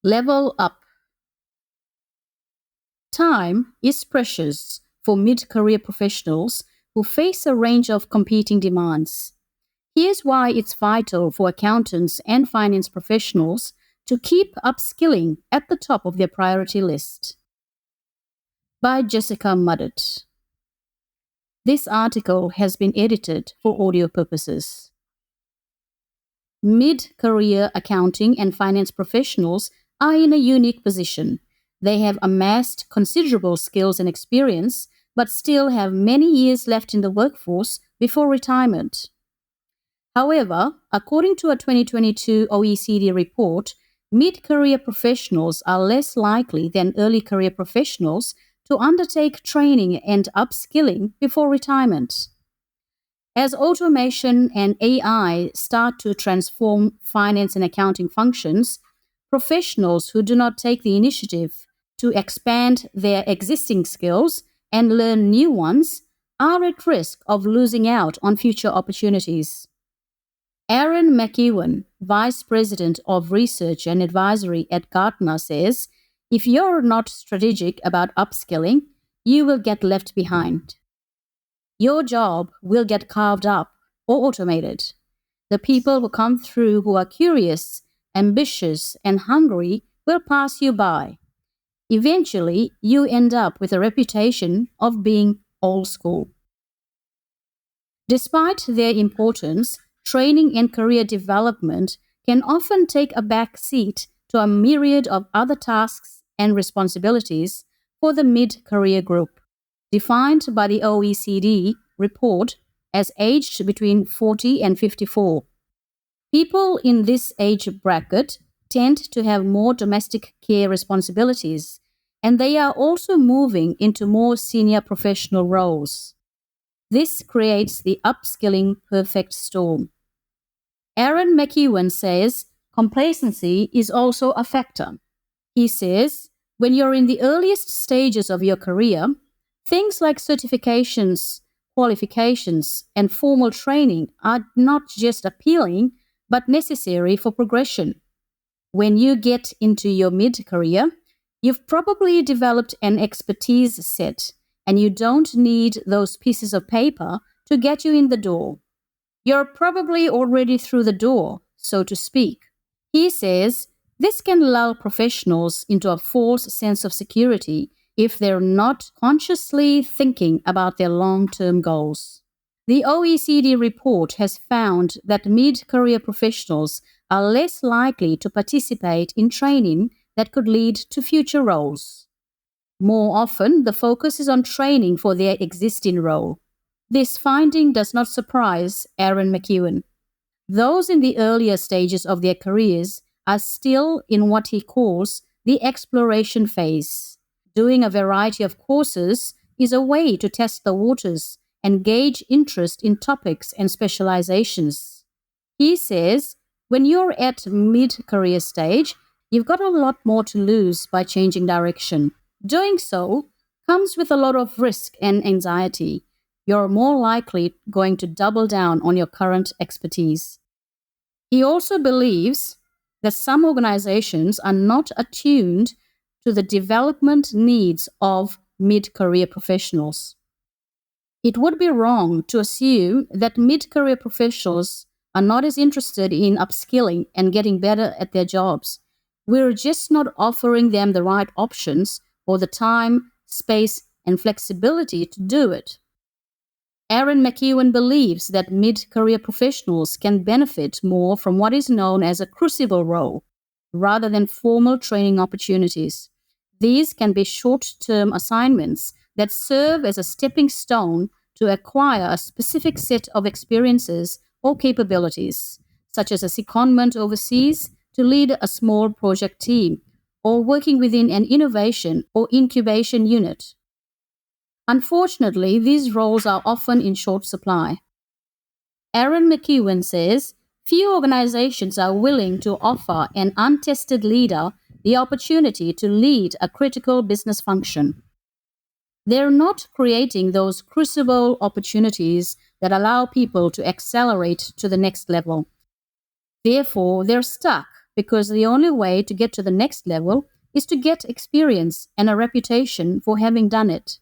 Level up. Time is precious for mid-career professionals who face a range of competing demands. Here's why it's vital for accountants and finance professionals to keep upskilling at the top of their priority list. By Jessica Muddett. This article has been edited for audio purposes. Mid-career accounting and finance professionals are in a unique position. They have amassed considerable skills and experience, but still have many years left in the workforce before retirement. However, according to a 2022 OECD report, mid-career professionals are less likely than early career professionals to undertake training and upskilling before retirement. As automation and AI start to transform finance and accounting functions, professionals who do not take the initiative to expand their existing skills and learn new ones are at risk of losing out on future opportunities. Aaron McEwen, Vice President of Research and Advisory at Gartner, says, if you're not strategic about upskilling, you will get left behind. Your job will get carved up or automated. The people who come through who are curious, ambitious, and hungry will pass you by. Eventually, you end up with a reputation of being old school. Despite their importance, training and career development can often take a back seat to a myriad of other tasks and responsibilities for the mid-career group, defined by the OECD report as aged between 40 and 54. People in this age bracket tend to have more domestic care responsibilities, and they are also moving into more senior professional roles. This creates the upskilling perfect storm. Aaron McEwen says complacency is also a factor. He says, when you're in the earliest stages of your career, things like certifications, qualifications, and formal training are not just appealing, but necessary for progression. When you get into your mid-career, you've probably developed an expertise set, and you don't need those pieces of paper to get you in the door. You're probably already through the door, so to speak. He says this can lull professionals into a false sense of security if they're not consciously thinking about their long-term goals. The OECD report has found that mid-career professionals are less likely to participate in training that could lead to future roles. More often, the focus is on training for their existing role. This finding does not surprise Aaron McEwen. Those in the earlier stages of their careers are still in what he calls the exploration phase. Doing a variety of courses is a way to test the waters and gauge interest in topics and specializations. He says, when you're at mid-career stage, you've got a lot more to lose by changing direction. Doing so comes with a lot of risk and anxiety. You're more likely going to double down on your current expertise. He also believes that some organizations are not attuned to the development needs of mid-career professionals. It would be wrong to assume that mid-career professionals are not as interested in upskilling and getting better at their jobs. We're just not offering them the right options or the time, space, and flexibility to do it. Aaron McEwen believes that mid-career professionals can benefit more from what is known as a crucible role, rather than formal training opportunities. These can be short-term assignments that serve as a stepping stone to acquire a specific set of experiences or capabilities, such as a secondment overseas to lead a small project team, or working within an innovation or incubation unit. Unfortunately, these roles are often in short supply. Aaron McEwen says, few organizations are willing to offer an untested leader the opportunity to lead a critical business function. They're not creating those crucible opportunities that allow people to accelerate to the next level. Therefore, they're stuck because the only way to get to the next level is to get experience and a reputation for having done it.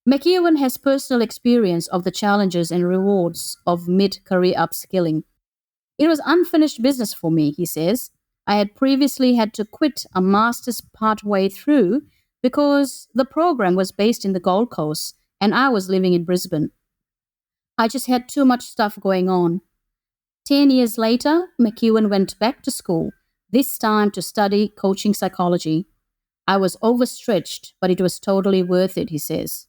McEwen has personal experience of the challenges and rewards of mid-career upskilling. It was unfinished business for me, he says. I had previously had to quit a master's partway through because the program was based in the Gold Coast and I was living in Brisbane. I just had too much stuff going on. 10 years later, McEwen went back to school, this time to study coaching psychology. I was overstretched, but it was totally worth it, he says.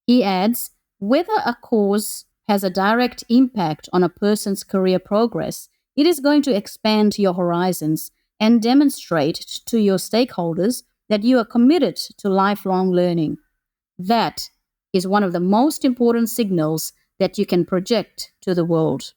He adds, whether a course has a direct impact on a person's career progress, it is going to expand your horizons and demonstrate to your stakeholders that you are committed to lifelong learning. That is one of the most important signals that you can project to the world.